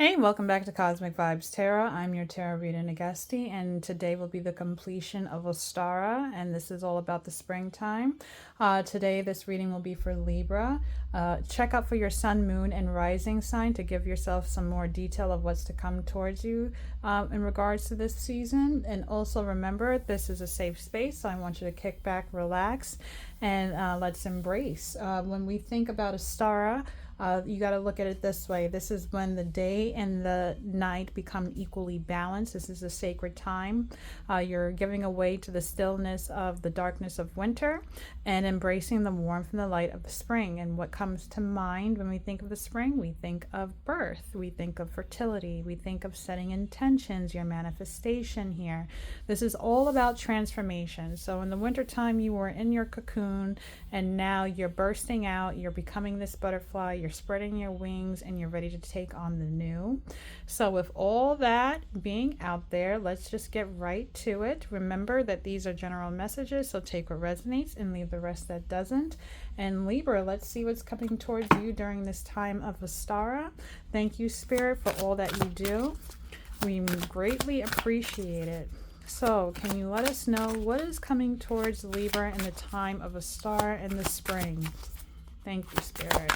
Hey, welcome back to Cosmic Vibes Tarot. I'm your tarot reader, Nagesti, and today will be the completion of Ostara, and this is all about the springtime. Today, this reading will be for Libra. Check out for your sun, moon, and rising sign to give yourself some more detail of what's to come towards you in regards to this season. And also remember, this is a safe space, so I want you to kick back, relax, and let's embrace. When we think about Ostara, you got to look at it this way. This is when the day and the night become equally balanced. This is a sacred time. You're giving away to the stillness of the darkness of winter and embracing the warmth and the light of the spring. And what comes to mind when we think of the spring? We think of birth. We think of fertility. We think of setting intentions, your manifestation here. This is all about transformation. So in the wintertime, you were in your cocoon and now you're bursting out. You're becoming this butterfly. You're spreading your wings and you're ready to take on the new. So with all that being out there, let's just get right to it. Remember that these are general messages, so take what resonates and leave the rest that doesn't. And Libra, let's see what's coming towards you during this time of Ostara. Thank you, Spirit, for all that you do. We greatly appreciate it. So can you let us know what is coming towards Libra in the time of Ostara in the spring? Thank you, Spirit.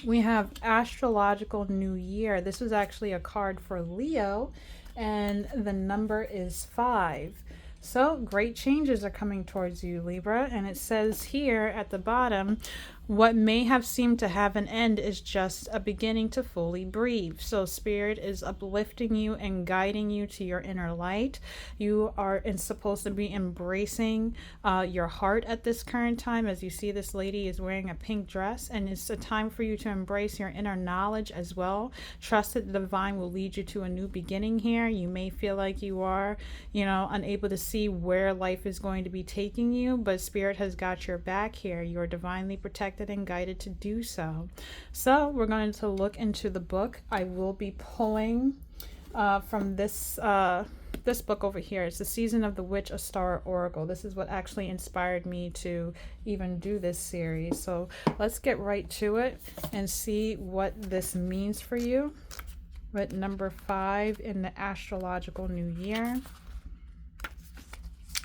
We have Astrological New Year. This was actually a card for Leo, and the number is 5. So great changes are coming towards you, Libra. And it says here at the bottom, what may have seemed to have an end is just a beginning to fully breathe. So Spirit is uplifting you and guiding you to your inner light. You are supposed to be embracing your heart at this current time. As you see, this lady is wearing a pink dress, and it's a time for you to embrace your inner knowledge as well. Trust that the divine will lead you to a new beginning here. You may feel like you are, unable to see where life is going to be taking you, but Spirit has got your back here. You are divinely protected and guided to do so. So we're going to look into the book. I will be pulling from this book over here. It's the Season of the Witch, Ostara Oracle. This is what actually inspired me to even do this series. So let's get right to it and see what this means for you. With number 5 in the Astrological New Year.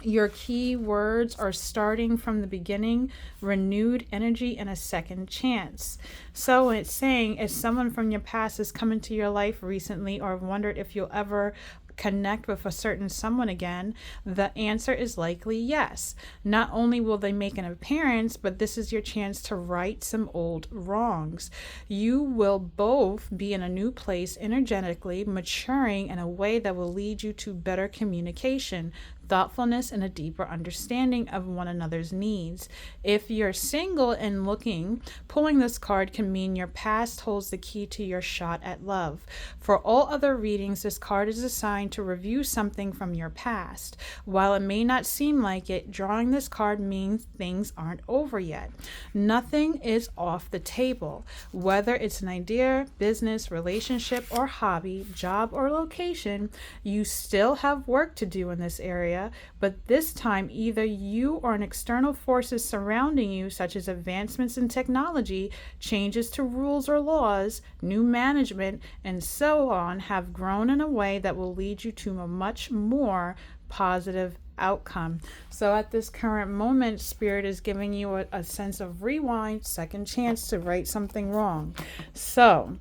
Your key words are starting from the beginning, renewed energy, and a second chance. So it's saying if someone from your past has come into your life recently or wondered if you'll ever connect with a certain someone again, the answer is likely yes. Not only will they make an appearance, but this is your chance to right some old wrongs. You will both be in a new place energetically, maturing in a way that will lead you to better communication, thoughtfulness, and a deeper understanding of one another's needs. If you're single and looking, pulling this card can mean your past holds the key to your shot at love. For all other readings, this card is assigned to review something from your past. While it may not seem like it, drawing this card means things aren't over yet. Nothing is off the table. Whether it's an idea, business, relationship, or hobby, job, or location, you still have work to do in this area. But this time, either you or an external forces surrounding you, such as advancements in technology, changes to rules or laws, new management, and so on, have grown in a way that will lead you to a much more positive outcome. So at this current moment, Spirit is giving you a sense of rewind, second chance to right something wrong. So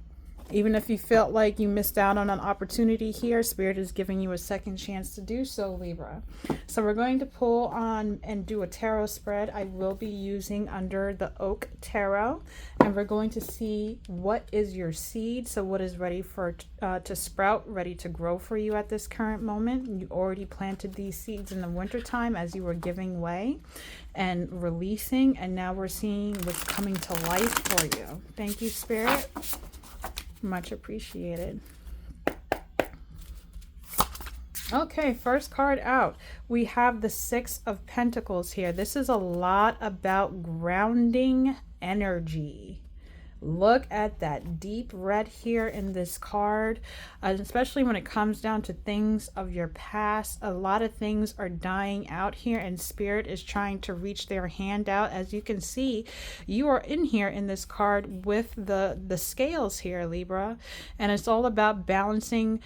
even if you felt like you missed out on an opportunity here, Spirit is giving you a second chance to do so, Libra. So we're going to pull on and do a tarot spread. I will be using under the Oak Tarot, and we're going to see what is your seed. So what is ready for to sprout, ready to grow for you at this current moment. You already planted these seeds in the wintertime as you were giving way and releasing, and now we're seeing what's coming to life for you. Thank you, Spirit. Much appreciated. Okay, first card out. We have the 6 of Pentacles here. This is a lot about grounding energy. Look at that deep red here in this card, especially when it comes down to things of your past. A lot of things are dying out here, and Spirit is trying to reach their hand out. As you can see, you are in here in this card with the scales here, Libra, and it's all about balancing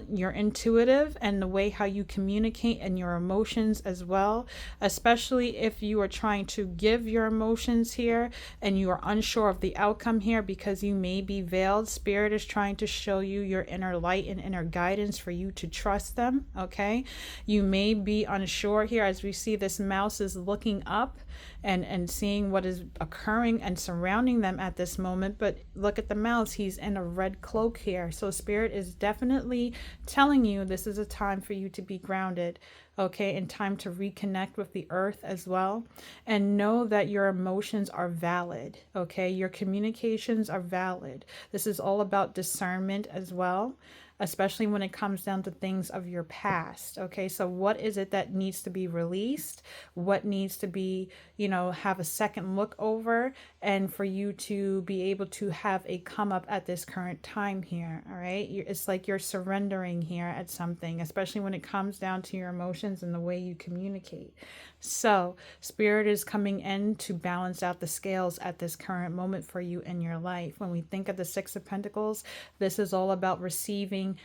your intuitive and the way how you communicate and your emotions as well, especially if you are trying to give your emotions here and you are unsure of the outcome here because you may be veiled. Spirit is trying to show you your inner light and inner guidance for you to trust them. Okay, you may be unsure here, as we see this mouse is looking up and seeing what is occurring and surrounding them at this moment. But look at the mouse, he's in a red cloak here. So Spirit is definitely telling you this is a time for you to be grounded, okay, and time to reconnect with the earth as well, and know that your emotions are valid, okay, your communications are valid. This is all about discernment as well, especially when it comes down to things of your past. Okay, so what is it that needs to be released? What needs to be, have a second look over, and for you to be able to have a come up at this current time here. All right, it's like you're surrendering here at something, especially when it comes down to your emotions and the way you communicate. So Spirit is coming in to balance out the scales at this current moment for you in your life. When we think of the Six of Pentacles, this is all about receiving,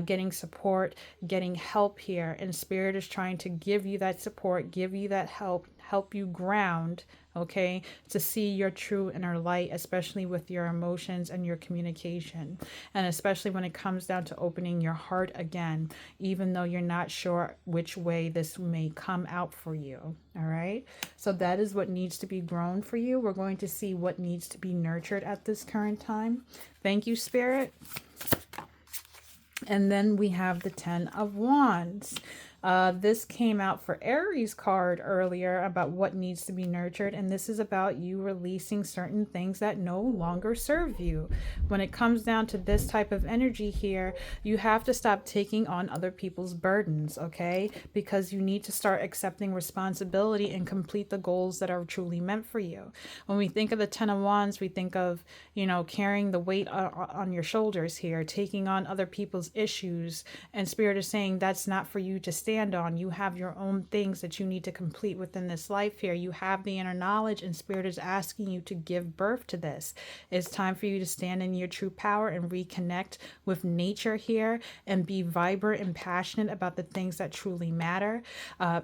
getting support, getting help here. And Spirit is trying to give you that support, give you that help you ground, okay, to see your true inner light, especially with your emotions and your communication. And especially when it comes down to opening your heart again, even though you're not sure which way this may come out for you. All right, so that is what needs to be grown for you. We're going to see what needs to be nurtured at this current time. Thank you, Spirit. And then we have the Ten of Wands. This came out for Aries card earlier about what needs to be nurtured, and this is about you releasing certain things that no longer serve you. When it comes down to this type of energy here, you have to stop taking on other people's burdens, okay? Because you need to start accepting responsibility and complete the goals that are truly meant for you. When we think of the Ten of Wands, we think of, carrying the weight on your shoulders here, taking on other people's issues, and Spirit is saying that's not for you to stand on. You have your own things that you need to complete within this life here. You have the inner knowledge, and Spirit is asking you to give birth to this. It's time for you to stand in your true power and reconnect with nature here and be vibrant and passionate about the things that truly matter.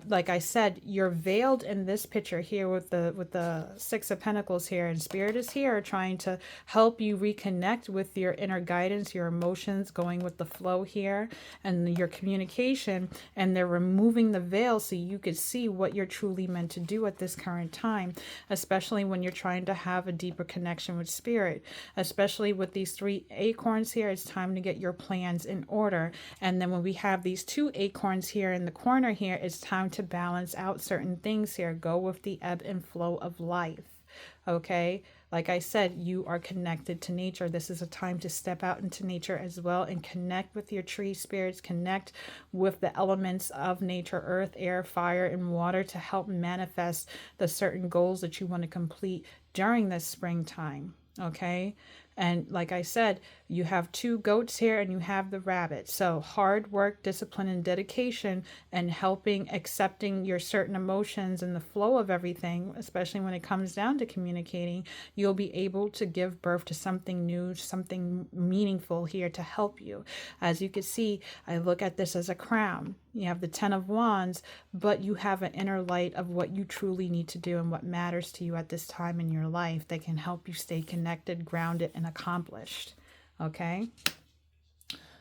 Like I said, you're veiled in this picture here with the Six of Pentacles here, and Spirit is here trying to help you reconnect with your inner guidance, your emotions, going with the flow here, and your communication. And they're removing the veil so you could see what you're truly meant to do at this current time, especially when you're trying to have a deeper connection with Spirit. Especially with these 3 acorns here, it's time to get your plans in order. And then when we have these 2 acorns here in the corner here, it's time to balance out certain things here. Go with the ebb and flow of life. Okay, like I said, you are connected to nature. This is a time to step out into nature as well and connect with your tree spirits, connect with the elements of nature, earth, air, fire, and water, to help manifest the certain goals that you want to complete during this springtime. Okay, and like I said, you have 2 goats here and you have the rabbit. So hard work, discipline, and dedication, and helping accepting your certain emotions and the flow of everything, especially when it comes down to communicating, you'll be able to give birth to something new, something meaningful here to help you. As you can see, I look at this as a crown. You have the Ten of Wands, but you have an inner light of what you truly need to do and what matters to you at this time in your life that can help you stay connected, grounded, and accomplished. Okay?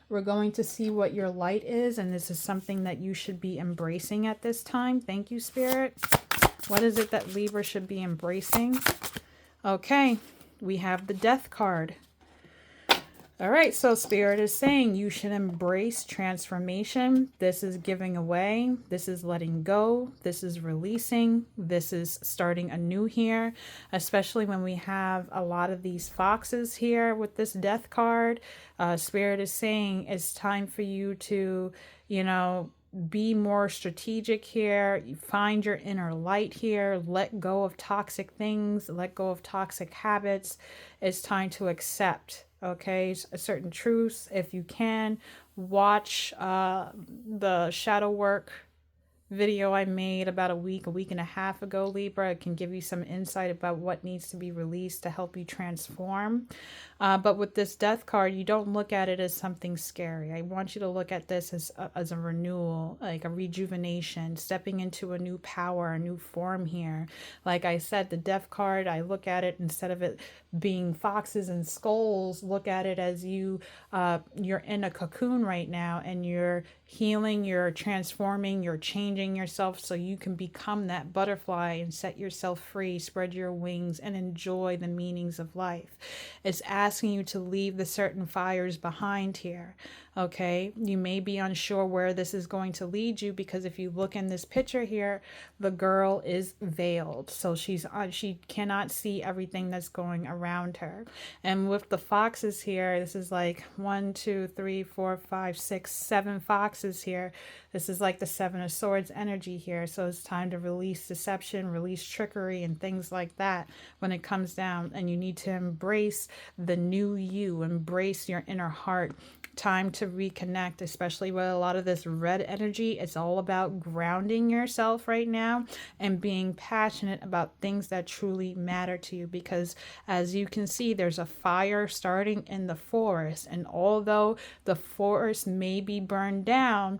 We're going to see what your light is, and this is something that you should be embracing at this time. Thank you, Spirit. What is it that Libra should be embracing? Okay, we have the Death card. All right, so Spirit is saying you should embrace transformation. This is giving away. This is letting go. This is releasing. This is starting anew here, especially when we have a lot of these foxes here with this Death card. Spirit is saying it's time for you to, be more strategic here. You find your inner light here. Let go of toxic things. Let go of toxic habits. It's time to accept, okay, certain truths. If you can, watch the shadow work video I made about a week and a half ago, Libra. It can give you some insight about what needs to be released to help you transform. But with this death card, you don't look at it as something scary. I want you to look at this as a renewal, like a rejuvenation, stepping into a new power, a new form here. Like I said, the death card, I look at it, instead of it being foxes and skulls, look at it as you're in a cocoon right now, and you're healing, you're transforming, you're changing yourself so you can become that butterfly and set yourself free, spread your wings, and enjoy the meanings of life. It's asking you to leave the certain fires behind here. Okay, you may be unsure where this is going to lead you, because if you look in this picture here, the girl is veiled, so she cannot see everything that's going around her. And with the foxes here, this is like 1, 2, 3, 4, 5, 6, 7 foxes here. This is like the 7 of Swords energy here. So it's time to release deception, release trickery, and things like that when it comes down. And you need to embrace the new you, embrace your inner heart. Time to reconnect, especially with a lot of this red energy. It's all about grounding yourself right now and being passionate about things that truly matter to you, because as you can see, there's a fire starting in the forest, and although the forest may be burned down,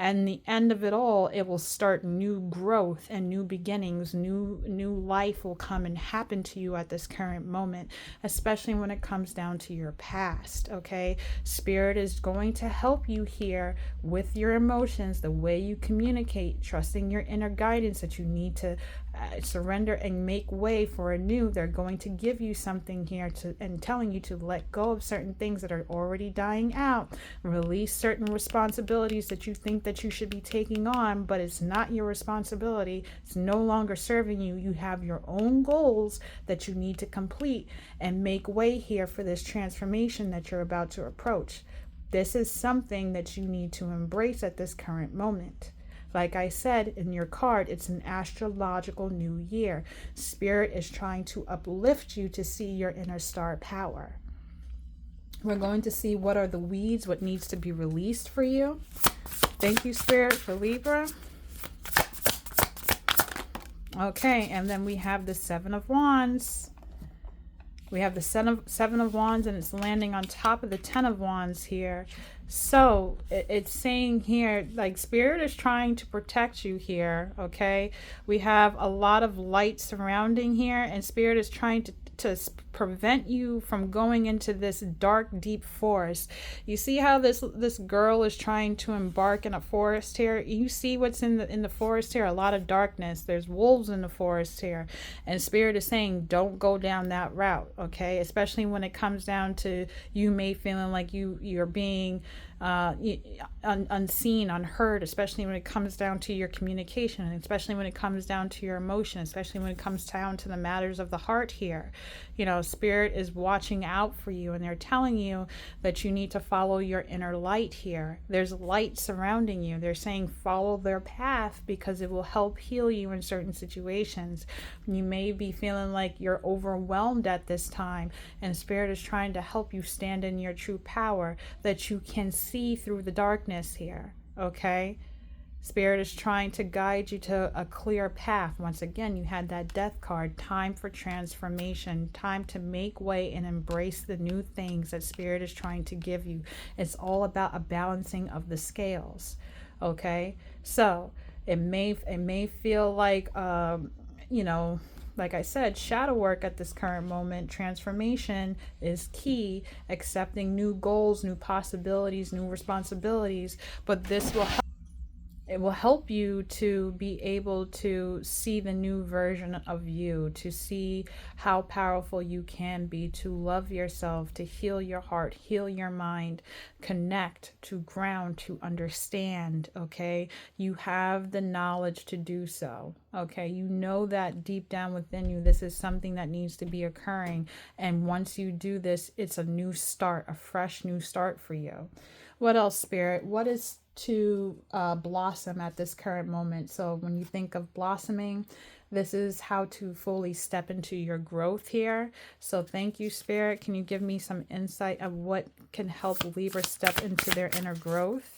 and the end of it all, it will start new growth and new beginnings. New life will come and happen to you at this current moment, especially when it comes down to your past, okay? Spirit is going to help you here with your emotions, the way you communicate, trusting your inner guidance that you need to surrender and make way for a new. They're going to give you something here and telling you to let go of certain things that are already dying out, release certain responsibilities that you think that you should be taking on, but it's not your responsibility. It's no longer serving you. You have your own goals that you need to complete and make way here for this transformation that you're about to approach. This is something that you need to embrace at this current moment. Like I said in your card, it's an astrological new year. Spirit is trying to uplift you to see your inner star power. We're going to see what are the weeds, what needs to be released for you. Thank you, Spirit, for Libra. Okay, and then we have the 7 of Wands. We have the 7 of Wands, and it's landing on top of the 10 of Wands here. So it's saying here, like, Spirit is trying to protect you here, okay? We have a lot of light surrounding here, and Spirit is trying to prevent you from going into this dark, deep forest. You see how this girl is trying to embark in a forest here? You see what's in the forest here? A lot of darkness. There's wolves in the forest here. And Spirit is saying, don't go down that route, okay? Especially when it comes down to you may feeling like you're being unseen, unheard, especially when it comes down to your communication, and especially when it comes down to your emotion, especially when it comes down to the matters of the heart here. You know, Spirit is watching out for you, and they're telling you that you need to follow your inner light here. There's light surrounding you. They're saying follow their path because it will help heal you in certain situations. You may be feeling like you're overwhelmed at this time, and Spirit is trying to help you stand in your true power, that you can see through the darkness here, okay? Spirit is trying to guide you to a clear path. Once again, you had that death card, time for transformation, time to make way and embrace the new things that Spirit is trying to give you. It's all about a balancing of the scales, okay? So it may feel like, you know, like I said, shadow work at this current moment. Transformation is key, accepting new goals, new possibilities, new responsibilities, but this will help. It will help you to be able to see the new version of you, to see how powerful you can be, to love yourself, to heal your heart, heal your mind, connect, to ground, to understand, okay? You have the knowledge to do so, okay? You know that deep down within you, this is something that needs to be occurring. And once you do this, it's a new start, a fresh new start for you. What else, Spirit? What is to blossom at this current moment. So when you think of blossoming, this is how to fully step into your growth here. So thank you, Spirit. Can you give me some insight of what can help Libra step into their inner growth?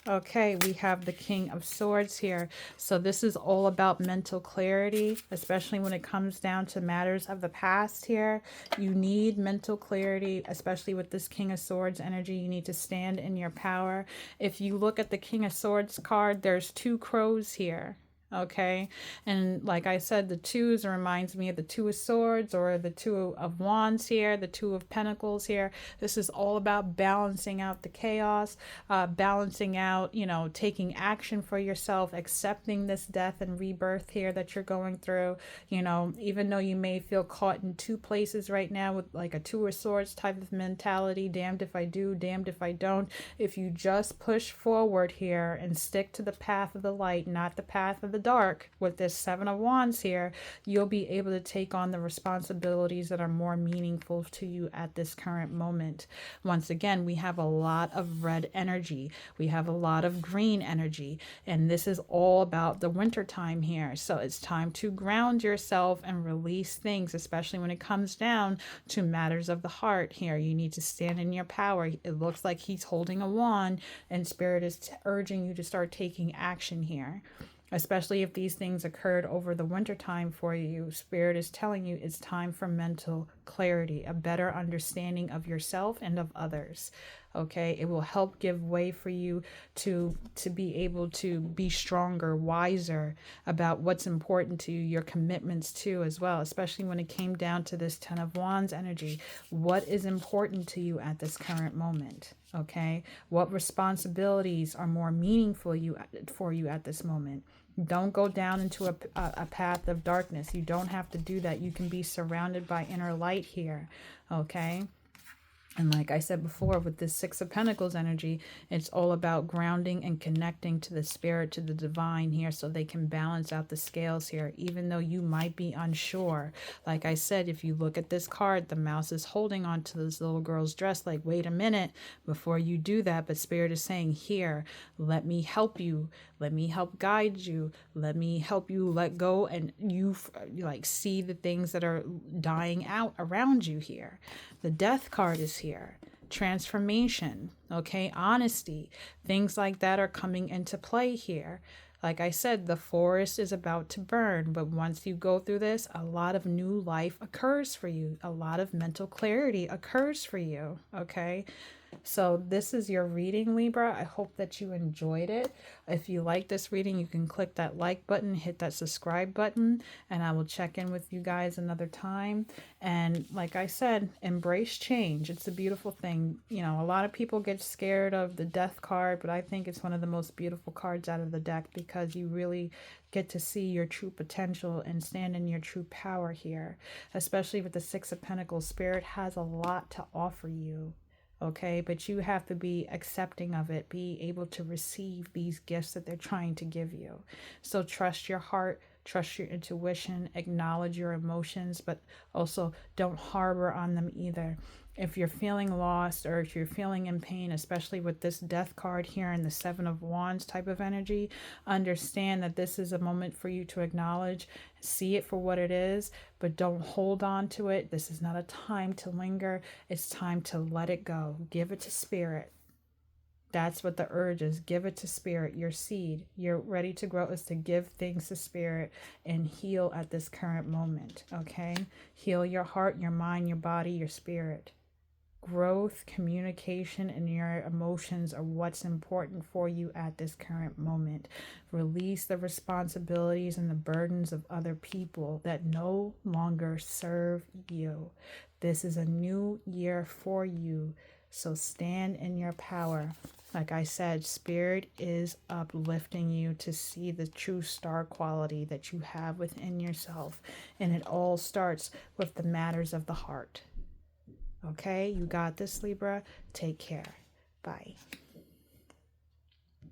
Okay, we have the King of Swords here. So this is all about mental clarity, especially when it comes down to matters of the past here. You need mental clarity, especially with this King of Swords energy. You need to stand in your power. If you look at the King of Swords card, there's two crows here. Okay, and like I said, the twos reminds me of the Two of Swords or the Two of Wands here, the Two of Pentacles here. This is all about balancing out the chaos, balancing out, you know, taking action for yourself, accepting this death and rebirth here that you're going through. You know, even though you may feel caught in two places right now with like a Two of Swords type of mentality, damned if I do, damned if I don't. If you just push forward here and stick to the path of the light, not the path of the dark, with this Seven of Wands here, you'll be able to take on the responsibilities that are more meaningful to you at this current moment. Once again, we have a lot of red energy. We have a lot of green energy. And this is all about the winter time here. So it's time to ground yourself and release things, especially when it comes down to matters of the heart here. You need to stand in your power. It looks like he's holding a wand and Spirit is urging you to start taking action here. Especially if these things occurred over the winter time for you, Spirit is telling you it's time for mental clarity, a better understanding of yourself and of others. Okay, it will help give way for you to be able to be stronger, wiser about what's important to you, your commitments too as well, especially when it came down to this Ten of Wands energy. What is important to you at this current moment? Okay, what responsibilities are more meaningful for you at this moment? Don't go down into a path of darkness. You don't have to do that. You can be surrounded by inner light here. Okay. And like I said before, with this Six of Pentacles energy, it's all about grounding and connecting to the spirit, to the divine here, so they can balance out the scales here, even though you might be unsure. Like I said, if you look at this card, the mouse is holding on to this little girl's dress, like, wait a minute before you do that. But Spirit is saying, here, let me help you. Let me help guide you. Let me help you let go and you like see the things that are dying out around you here. The Death card is here. Transformation, okay, honesty, things like that are coming into play here. Like I said, the forest is about to burn, but once you go through this, a lot of new life occurs for you. A lot of mental clarity occurs for you, okay? So this is your reading, Libra. I hope that you enjoyed it. If you like this reading, you can click that like button, hit that subscribe button, and I will check in with you guys another time. And like I said, embrace change. It's a beautiful thing. You know, a lot of people get scared of the Death card, but I think it's one of the most beautiful cards out of the deck because you really get to see your true potential and stand in your true power here. Especially with the Six of Pentacles, Spirit has a lot to offer you. Okay, but you have to be accepting of it, be able to receive these gifts that they're trying to give you. So trust your heart, trust your intuition, acknowledge your emotions, but also don't harbor on them either. If you're feeling lost or if you're feeling in pain, especially with this Death card here and the Seven of Wands type of energy, understand that this is a moment for you to acknowledge, see it for what it is, but don't hold on to it. This is not a time to linger. It's time to let it go. Give it to Spirit. That's what the urge is. Give it to Spirit. Your seed, you're ready to grow, is to give things to Spirit and heal at this current moment. Okay? Heal your heart, your mind, your body, your spirit. Growth, communication, and your emotions are what's important for you at this current moment. Release the responsibilities and the burdens of other people that no longer serve you. This is a new year for you, so stand in your power. Like I said, Spirit is uplifting you to see the true star quality that you have within yourself, and it all starts with the matters of the heart. Okay, you got this, Libra. Take care. Bye.